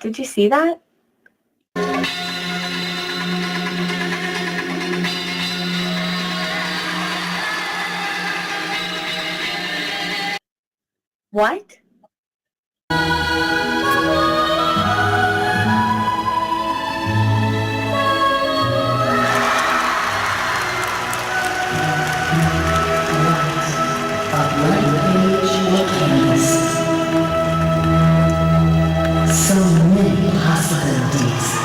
Did you see that? What? So many possibilities.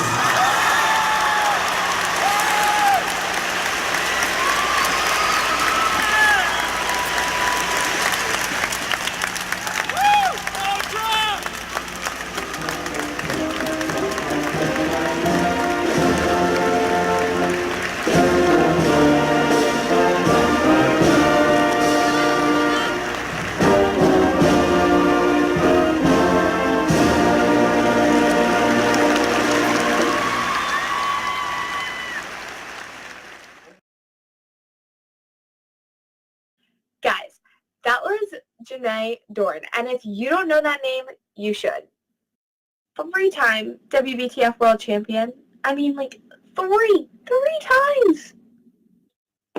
Guys, that was Janae Dorn. And if you don't know that name, you should. 3-time WBTF World Champion. I mean, like, three times.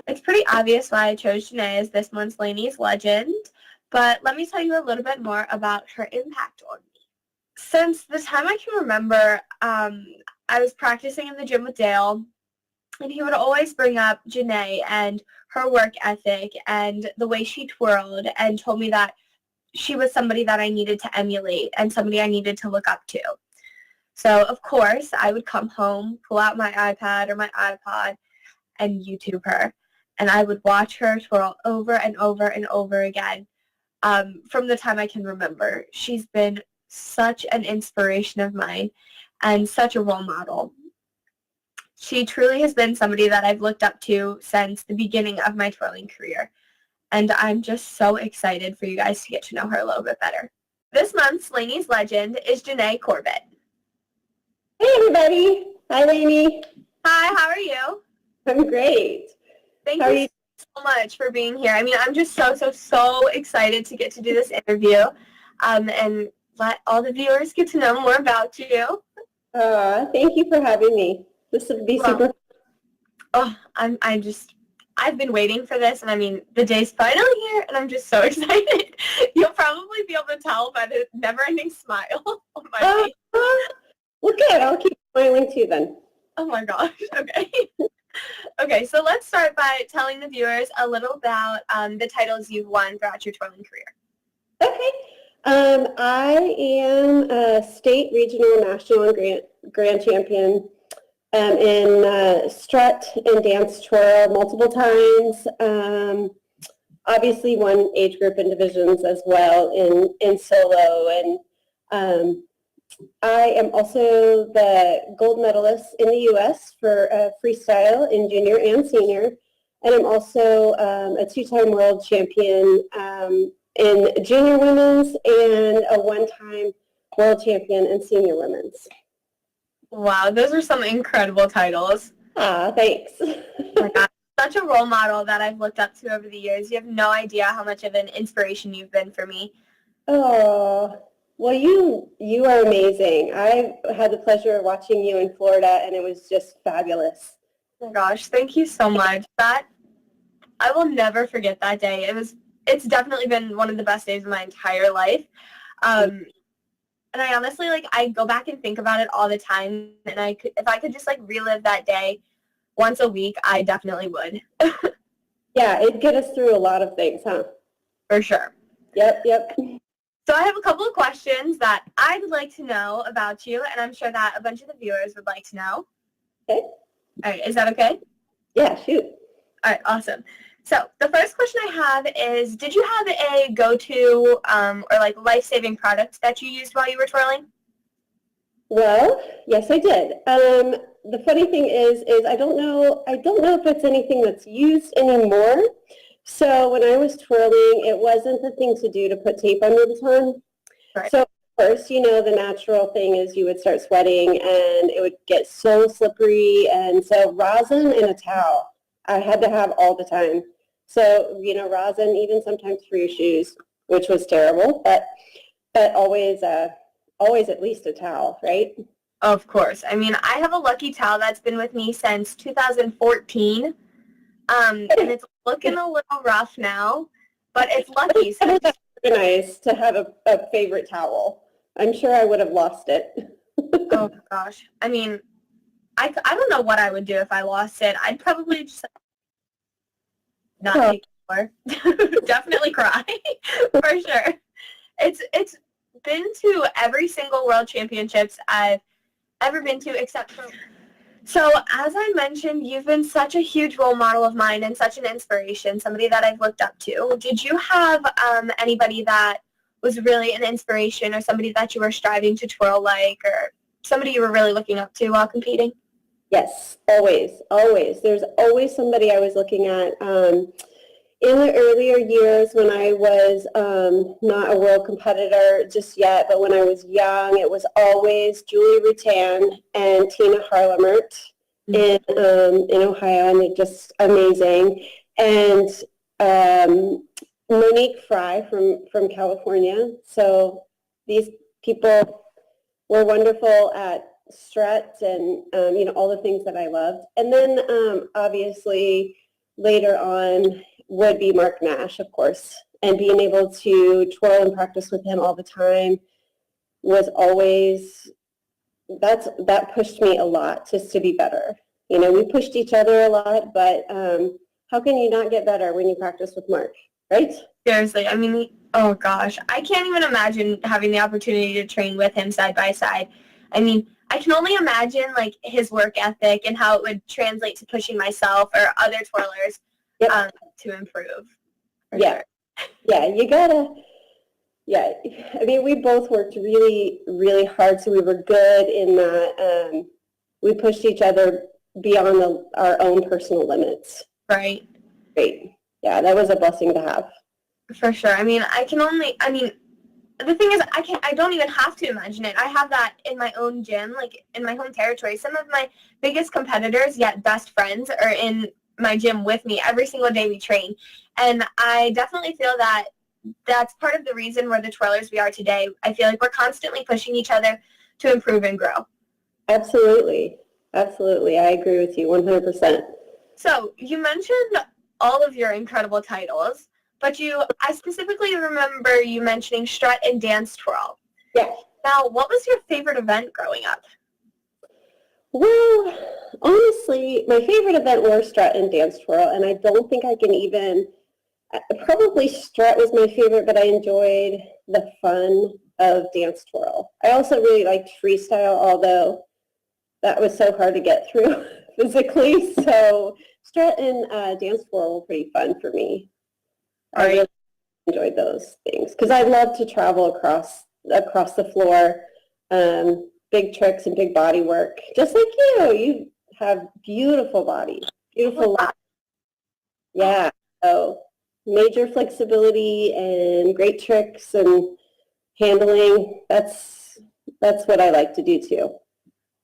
It's pretty obvious why I chose Janae as this month's Laney's Legend, but let me tell you a little bit more about her impact on me. Since the time I can remember, I was practicing in the gym with Dale, and he would always bring up Janae and her work ethic and the way she twirled and told me that she was somebody that I needed to emulate and somebody I needed to look up to. So, of course, I would come home, pull out my iPad or my iPod, and YouTube her. And I would watch her twirl over and over and over again from the time I can remember. She's been such an inspiration of mine and such a role model. She truly has been somebody that I've looked up to since the beginning of my twirling career. And I'm just so excited for you guys to get to know her a little bit better. This month's Laney's Legend is Janae Corbett. Hey everybody. Hi Laney. Hi, how are you? I'm great. Thank you so much for being here. I mean, I'm just so excited to get to do this interview and let all the viewers get to know more about you. Thank you for having me. This would be super. Oh, I've been waiting for this, and I mean, the day's finally here, and I'm just so excited. You'll probably be able to tell by the never-ending smile on my face. Well, good. I'll keep smiling too then. Oh my gosh. Okay. Okay, so let's start by telling the viewers a little about the titles you've won throughout your twirling career. Okay. I am a state, regional, national, and grand champion in strut and dance twirl multiple times. Obviously won age group and divisions as well in solo. And I am also the gold medalist in the U.S. for freestyle in junior and senior. And I'm also a 2-time world champion in junior women's and a 1-time world champion in senior women's. Wow, those are some incredible titles. Thanks. Oh my God. Such a role model that I've looked up to over the years. You have no idea how much of an inspiration you've been for me. Oh, well, you are amazing. I had the pleasure of watching you in Florida, and it was just fabulous. Oh my gosh, thank you so much. I will never forget that day. It's definitely been one of the best days of my entire life. And I honestly, I go back and think about it all the time, and if I could just relive that day once a week, I definitely would. Yeah, it'd get us through a lot of things, huh? For sure. Yep. So I have a couple of questions that I would like to know about you, and I'm sure that a bunch of the viewers would like to know. Okay. All right, is that okay? Yeah, shoot. All right, awesome. So the first question I have is, did you have a go-to or life-saving product that you used while you were twirling? Well, yes, I did. The funny thing is I don't know if it's anything that's used anymore. So when I was twirling, it wasn't the thing to do to put tape under the tongue. Right. So first, the natural thing is you would start sweating and it would get so slippery. And so rosin and a towel I had to have all the time. So, rosin even sometimes for your shoes, which was terrible, but always always at least a towel, right? Of course. I mean, I have a lucky towel that's been with me since 2014, and it's looking a little rough now, but it's lucky. So It's organized to have a favorite towel. I'm sure I would have lost it. oh gosh. I mean, I don't know what I would do if I lost it. I'd probably just not take it anymore. Definitely cry, for sure. It's been to every single World Championships I've ever been to except for... So, as I mentioned, you've been such a huge role model of mine and such an inspiration, somebody that I've looked up to. Did you have anybody that was really an inspiration or somebody that you were striving to twirl like or somebody you were really looking up to while competing? Yes, always, always. There's always somebody I was looking at. In the earlier years when I was not a world competitor just yet, but when I was young, it was always Julie Rutan and Tina Harlemert in Ohio, and they're just amazing. And Monique Fry from California. So these people were wonderful at strut and, all the things that I loved. And then obviously later on would be Mark Nash, of course. And being able to twirl and practice with him all the time was always, that pushed me a lot just to be better. We pushed each other a lot, but how can you not get better when you practice with Mark, right? Seriously, I mean, oh gosh, I can't even imagine having the opportunity to train with him side by side. I mean, I can only imagine like his work ethic and how it would translate to pushing myself or other twirlers to improve. Yeah, sure. Yeah, you gotta. Yeah, I mean, we both worked really, really hard, so we were good in that. We pushed each other beyond our own personal limits. Right. Great. Yeah, that was a blessing to have. For sure. I mean, the thing is, I don't even have to imagine it. I have that in my own gym, like in my home territory. Some of my biggest competitors, yet best friends, are in my gym with me every single day we train. And I definitely feel that that's part of the reason we're the twirlers we are today. I feel like we're constantly pushing each other to improve and grow. Absolutely. Absolutely. I agree with you 100%. So you mentioned all of your incredible titles, but I specifically remember you mentioning strut and dance twirl. Yeah. Now, what was your favorite event growing up? Well, honestly, my favorite event was strut and dance twirl, and I don't think I can even, probably strut was my favorite, but I enjoyed the fun of dance twirl. I also really liked freestyle, although that was so hard to get through physically, so strut and dance twirl were pretty fun for me. I really enjoyed those things because I love to travel across the floor, big tricks and big body work, just like you. You have beautiful body, beautiful legs. Yeah, so major flexibility and great tricks and handling. That's what I like to do too.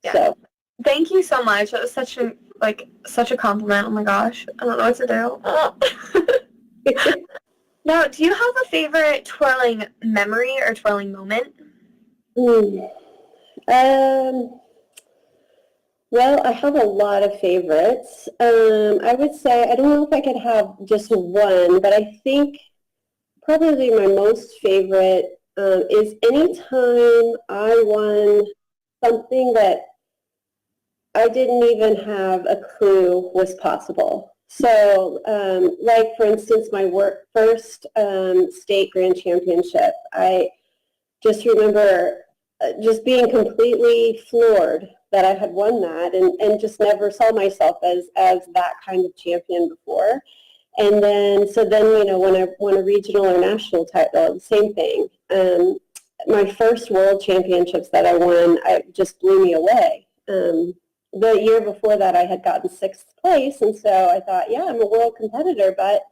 Yeah. So thank you so much. That was such a compliment. Oh my gosh, I don't know what to do. Now, do you have a favorite twirling memory or twirling moment? Well, I have a lot of favorites. I would say, I don't know if I could have just one, but I think probably my most favorite is anytime I won something that I didn't even have a clue was possible. So, like for instance, my first state grand championship, I just remember just being completely floored that I had won that and just never saw myself as that kind of champion before. And then, when I won a regional or national title, the same thing. My first world championships that I won, it just blew me away. The year before that, I had gotten 6th place, and so I thought, yeah, I'm a world competitor, but,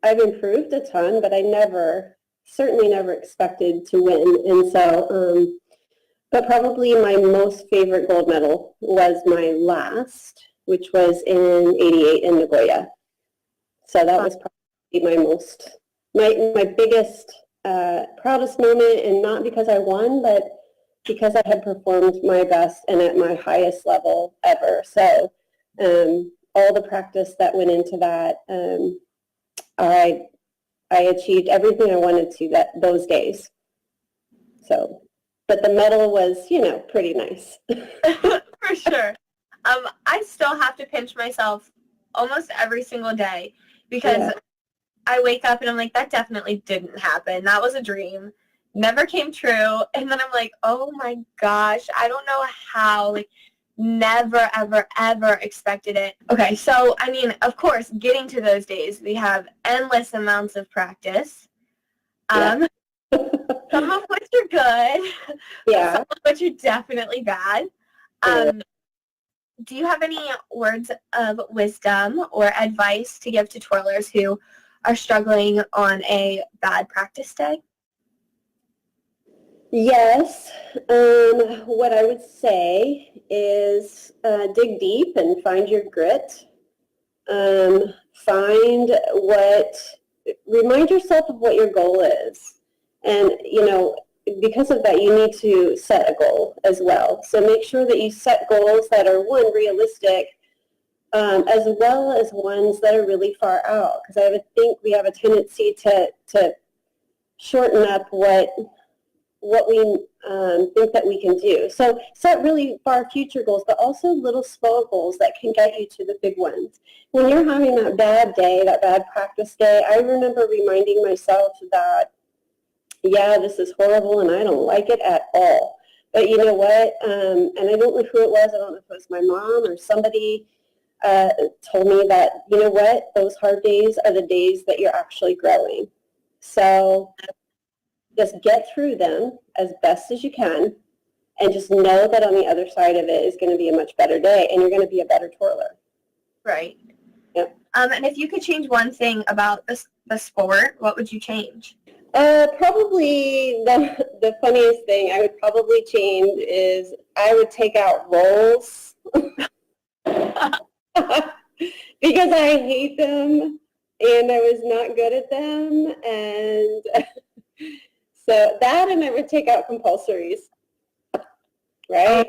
I've improved a ton, but I certainly never expected to win. And so, but probably my most favorite gold medal was my last, which was in '88 in Nagoya. So that was probably my biggest proudest moment, and not because I won, but because I had performed my best and at my highest level ever. So all the practice that went into that, I achieved everything I wanted to those days. So, but the medal was, pretty nice. For sure. I still have to pinch myself almost every single day because I wake up and I'm like, that definitely didn't happen. That was a dream. Never came true. And then I'm like, oh my gosh, I don't know how. Like, never, ever, ever expected it. Okay, so, I mean, of course, getting to those days, we have endless amounts of practice. Some of which are good. Some of which are definitely bad. Do you have any words of wisdom or advice to give to twirlers who are struggling on a bad practice day? Yes. What I would say is dig deep and find your grit. Remind yourself of what your goal is. And, because of that, you need to set a goal as well. So make sure that you set goals that are, one, realistic, as well as ones that are really far out. Because I would think we have a tendency to shorten up what we think that we can do. So set really far future goals, but also little small goals that can get you to the big ones. When you're having that bad day, that bad practice day, I remember reminding myself that, this is horrible and I don't like it at all. But you know what? And I don't know who it was. I don't know if it was my mom or somebody told me that, you know what? Those hard days are the days that you're actually growing. So just get through them as best as you can, and just know that on the other side of it is going to be a much better day, and you're going to be a better twirler. Right. Yep. And if you could change one thing about the sport, what would you change? Probably the funniest thing I would probably change is I would take out rolls because I hate them and I was not good at them, and so that, and I would take out compulsories. Right?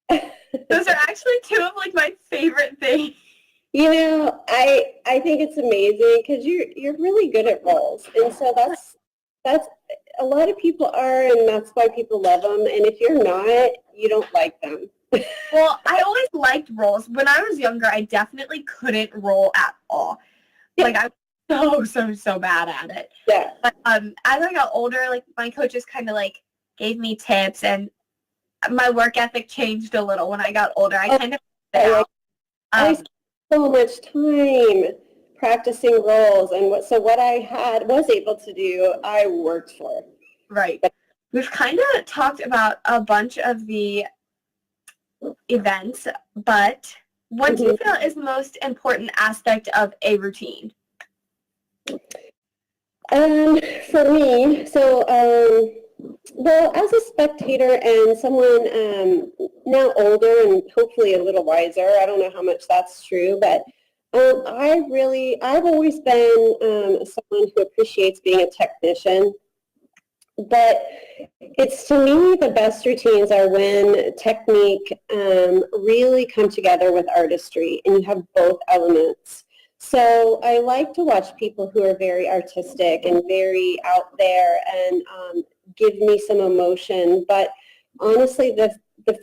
Those are actually two of my favorite things. I think it's amazing because you're really good at rolls, and so that's a lot of people are, and that's why people love them. And if you're not, you don't like them. Well, I always liked rolls. When I was younger, I definitely couldn't roll at all. I'm so bad at it. Yeah. But as I got older, my coaches kind of gave me tips, and my work ethic changed a little when I got older. I kind of I spent so much time practicing rolls, and what I was able to do, I worked for. Right. We've kind of talked about a bunch of the events, but what do you feel is the most important aspect of a routine? For me, well, as a spectator and someone now older and hopefully a little wiser, I don't know how much that's true, but I've always been someone who appreciates being a technician. But it's, to me, the best routines are when technique really come together with artistry, and you have both elements. So I like to watch people who are very artistic and very out there and give me some emotion. But honestly, the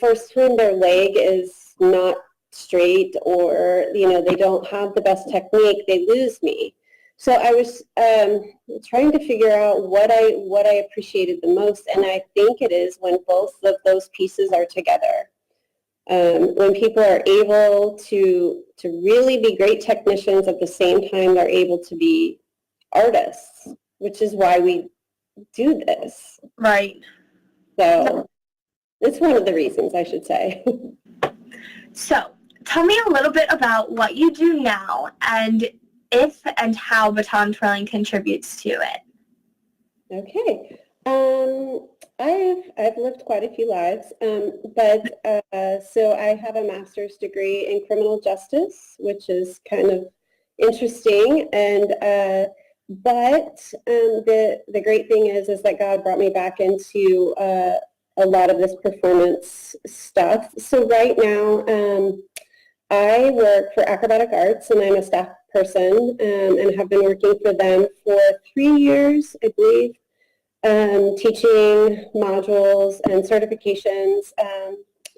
first time their leg is not straight, or they don't have the best technique, they lose me. So I was trying to figure out what I appreciated the most, and I think it is when both of those pieces are together. When people are able to really be great technicians at the same time they're able to be artists, which is why we do this. Right. So it's one of the reasons, I should say. So tell me a little bit about what you do now, and if and how baton twirling contributes to it. Okay. I've lived quite a few lives, but so I have a master's degree in criminal justice, which is kind of interesting, and But the great thing is that God brought me back into a lot of this performance stuff. So right now, I work for Acrobatic Arts, and I'm a staff person, and have been working for them for 3 years, I believe, teaching modules and certifications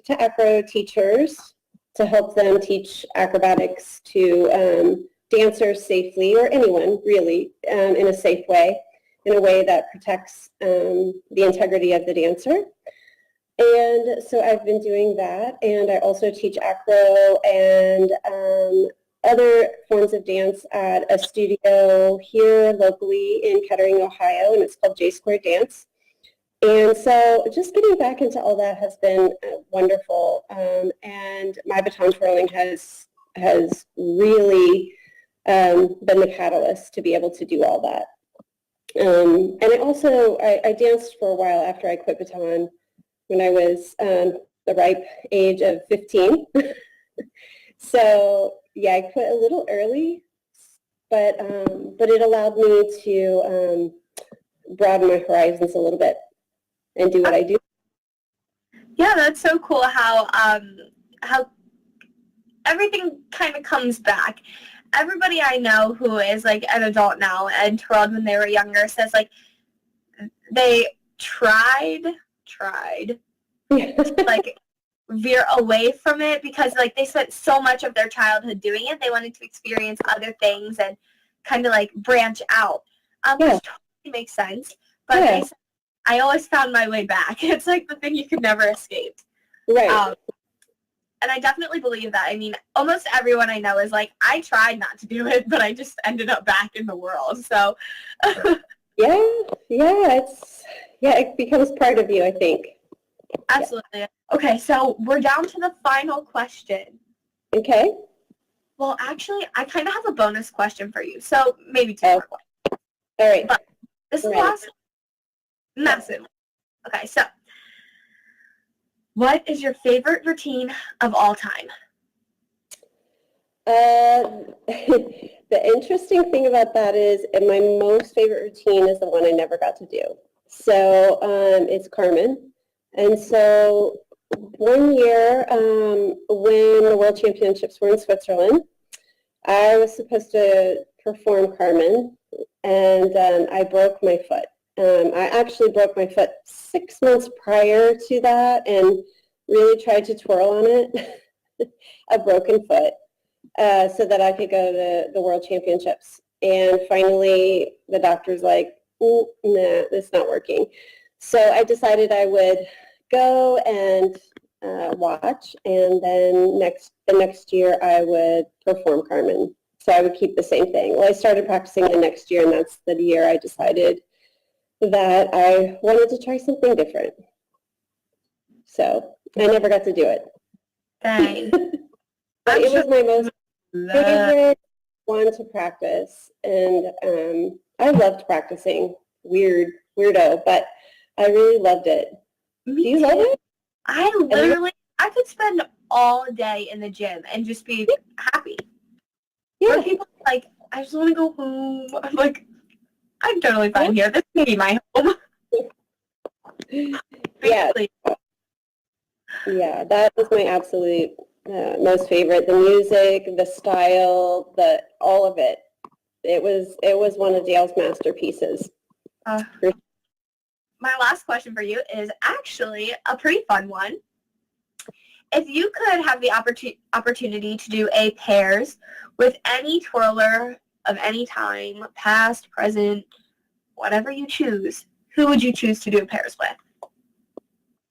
to acro teachers to help them teach acrobatics to dancers safely, or anyone really, in a safe way, in a way that protects the integrity of the dancer. And so I've been doing that, and I also teach acro and other forms of dance at a studio here locally in Kettering, Ohio, and it's called J Square Dance. And so just getting back into all that has been wonderful, and my baton twirling has really been the catalyst to be able to do all that. And I danced for a while after I quit baton when I was the ripe age of 15. So yeah, I quit a little early, but it allowed me to broaden my horizons a little bit and do what I do. Yeah, that's so cool how everything kind of comes back. Everybody I know who is like an adult now and twirled when they were younger says like they tried to like veer away from it because like they spent so much of their childhood doing it. They wanted to experience other things and kind of like branch out. Which totally makes sense. But I always found my way back. It's like the thing you could never escape. Right. And I definitely believe that. I mean, almost everyone I know is like, I tried not to do it, but I just ended up back in the world. So it becomes part of you, I think. Absolutely. Yeah. Okay, so we're down to the final question. Okay. Well, actually, I kind of have a bonus question for you. So maybe two more questions. All right. But this is the last massive. Okay, so what is your favorite routine of all time? The interesting thing about that is my most favorite routine is the one I never got to do. So it's Carmen. And so one year when the World Championships were in Switzerland, I was supposed to perform Carmen, and I broke my foot. I actually broke my foot 6 months prior to that and really tried to twirl on it, a broken foot, so that I could go to the World Championships. And finally, the doctor's like, nah, it's not working. So I decided I would go and watch, and then the next year I would perform Carmen. So I would keep the same thing. Well, I started practicing the next year, and that's the year I decided that I wanted to try something different. So I never got to do it. Dang. But it was my most favorite one to practice, and I loved practicing. Weirdo, but I really loved it. Do you love it? I could spend all day in the gym and just be happy. Yeah. Where people are like, I just want to go home. I'm like, I'm totally fine here. This can be my home. Basically. Yeah, that was my absolute most favorite. The music, the style, all of it. It was one of Dale's masterpieces. My last question for you is actually a pretty fun one. If you could have the opportunity to do a pairs with any twirler of any time, past, present, whatever you choose, who would you choose to do a pairs with?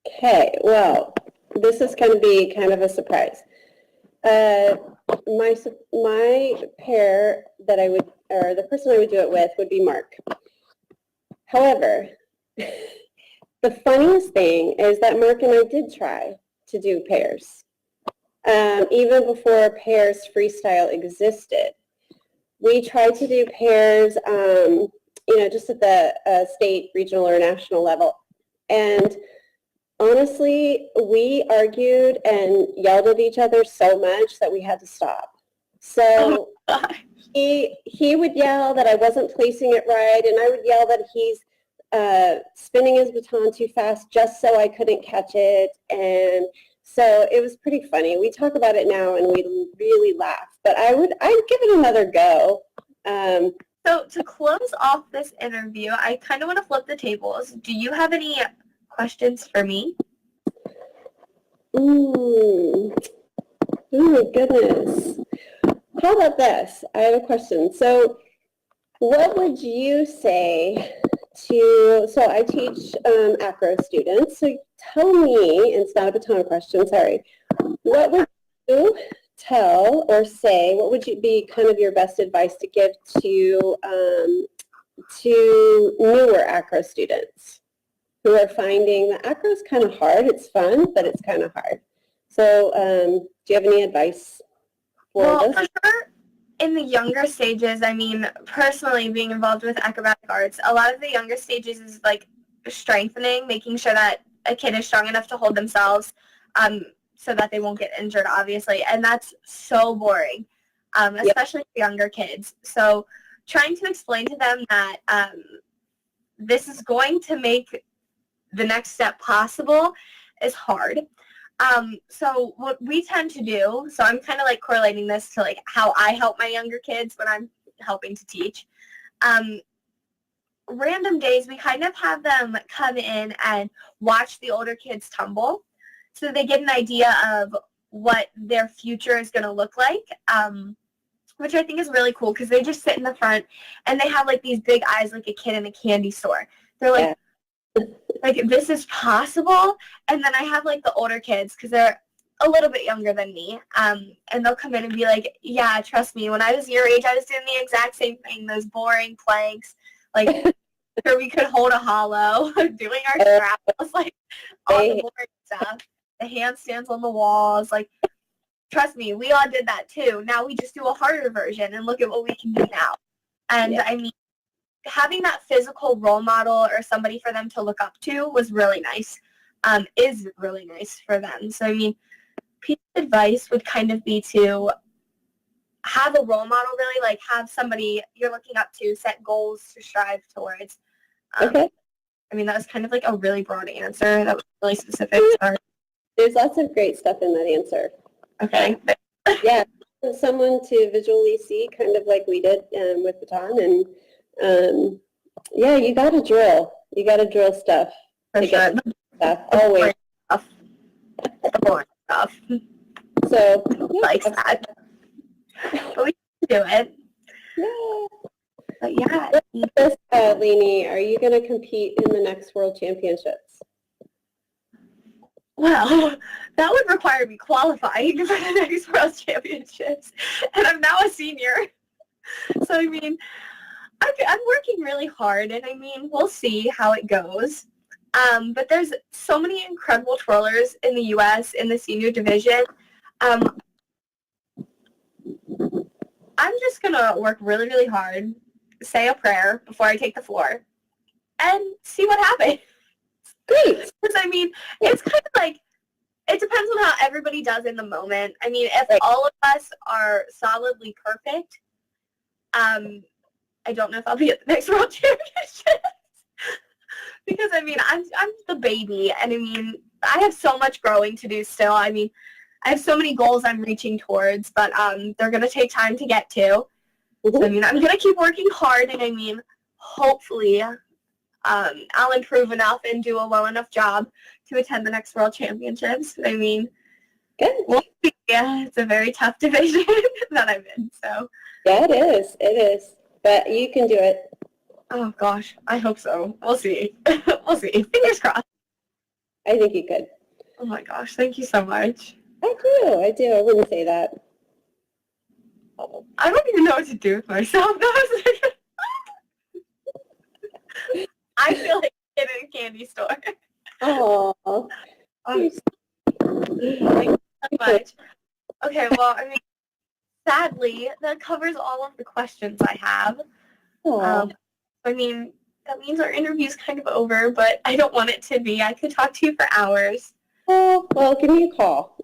Okay, well, this is going to be kind of a surprise. My pair that I would, or the person I would do it with would be Mark. However, the funniest thing is that Mark and I did try to do pairs. Even before pairs freestyle existed. We tried to do pairs, just at the state, regional, or national level. And honestly, we argued and yelled at each other so much that we had to stop. So gosh. he would yell that I wasn't placing it right, and I would yell that he's spinning his baton too fast just so I couldn't catch it. And so it was pretty funny. We talk about it now and we really laugh, but I'd give it another go. So to close off this interview, I kind of want to flip the tables. Do you have any questions for me? Oh my goodness. How about this? I have a question. So what would you say so I teach acro students, so tell me, and it's not a baton question, sorry, what would you tell or say, what would you be kind of your best advice to give to newer acro students who are finding that acro is kind of hard? It's fun, but it's kind of hard. So do you have any advice for this? For sure, in the younger stages, I mean, personally being involved with acrobatic arts, a lot of the younger stages is like strengthening, making sure that a kid is strong enough to hold themselves so that they won't get injured, obviously. And that's so boring, especially for younger kids. So trying to explain to them that this is going to make the next step possible is hard. So what we tend to do, so I'm kind of like correlating this to like how I help my younger kids when I'm helping to teach. Random days, we kind of have them come in and watch the older kids tumble so they get an idea of what their future is going to look like, which I think is really cool because they just sit in the front and they have like these big eyes like a kid in a candy store. They're like, like, this is possible. And then I have like the older kids because they're a little bit younger than me, and they'll come in and be like, yeah, trust me, when I was your age, I was doing the exact same thing, those boring planks, like where we could hold a hollow, doing our straps, like all the boring stuff, the handstands on the walls, like, trust me, we all did that too. Now we just do a harder version and look at what we can do now. And I mean, having that physical role model or somebody for them to look up to was really nice, is really nice for them. So, I mean, piece of advice would kind of be to have a role model, really, like have somebody you're looking up to, set goals to strive towards. Okay. I mean, that was kind of like a really broad answer. That was really specific. Sorry. There's lots of great stuff in that answer. Okay. Yeah, someone to visually see, kind of like we did with baton, and yeah, you got to drill. You got to drill stuff. For sure. Stuff always. The boring stuff. So Like that. But we can do it. Yeah. But yeah. This, Laney, are you going to compete in the next World Championships? Well, that would require me qualifying for the next World Championships, and I'm now a senior. So, I mean, I'm working really hard, and I mean, we'll see how it goes. But there's so many incredible twirlers in the U.S. in the senior division. I'm just going to work really, really hard, say a prayer before I take the floor, and see what happens. Great. Because, I mean, it's kind of like, it depends on how everybody does in the moment. I mean, if all of us are solidly perfect, I don't know if I'll be at the next World Championships. Because, I mean, I'm the baby, and I mean, I have so much growing to do still. I mean, I have so many goals I'm reaching towards, but they're going to take time to get to. So, I mean, I'm going to keep working hard, and I mean, hopefully I'll improve enough and do a well enough job to attend the next World Championships. I mean, good. We'll see. Yeah, it's a very tough division that I'm in. So yeah, it is. It is. But you can do it. Oh gosh, I hope so. We'll see. We'll see. Fingers crossed. I think you could. Oh my gosh, thank you so much. I do. I wouldn't say that. Oh, I don't even know what to do with myself. I feel like a kid in a candy store. Oh. Thank you so much. Okay, well, I mean, sadly, that covers all of the questions I have. I mean, that means our interview's kind of over, but I don't want it to be. I could talk to you for hours. Oh, well, give me a call.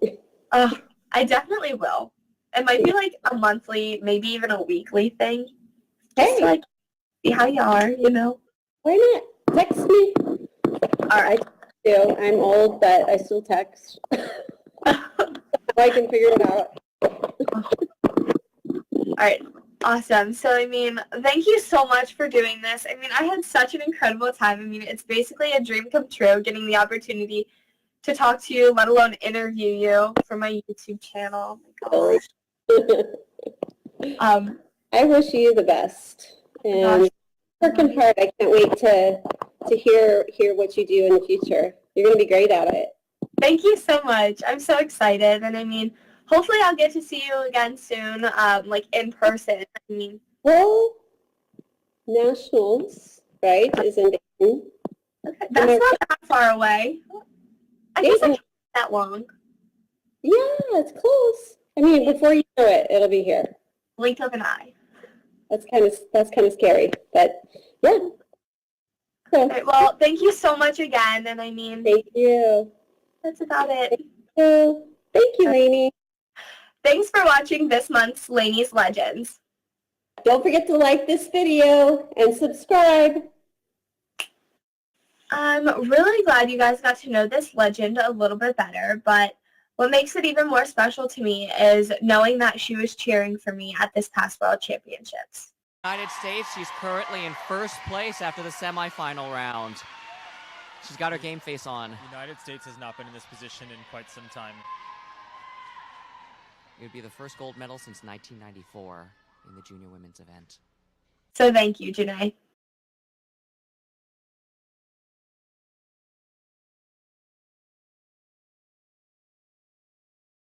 I definitely will. It might be like a monthly, maybe even a weekly thing. Just Hey, to like see how you are, you know? why not? Text me. All right. I do. I'm old, but I still text. I can figure it out. All right. Awesome. So, I mean, thank you so much for doing this. I mean, I had such an incredible time. I mean, it's basically a dream come true getting the opportunity to talk to you, let alone interview you for my YouTube channel. Oh my gosh. I wish you the best. And Gosh. working hard. I can't wait to hear what you do in the future. You're going to be great at it. Thank you so much. I'm so excited. And I mean, hopefully I'll get to see you again soon, like in person. I mean, Well, Nationals, right, is in Dayton. okay, that's not that far away. I guess I Dayton. can't that long. Yeah, it's close. I mean, before you know it, it'll be here. Blink of an eye. That's kind of scary, but yeah. So, All right, well, thank you so much again. And I mean, thank you. that's about it. Thank you, Laney. Thanks for watching this month's Laney's Legends. Don't forget to like this video and subscribe. I'm really glad you guys got to know this legend a little bit better, but what makes it even more special to me is knowing that she was cheering for me at this past World Championships. United States, she's currently in first place after the semifinal round. She's got her game face on. The United States has not been in this position in quite some time. It would be the first gold medal since 1994 in the junior women's event. So thank you, Janae.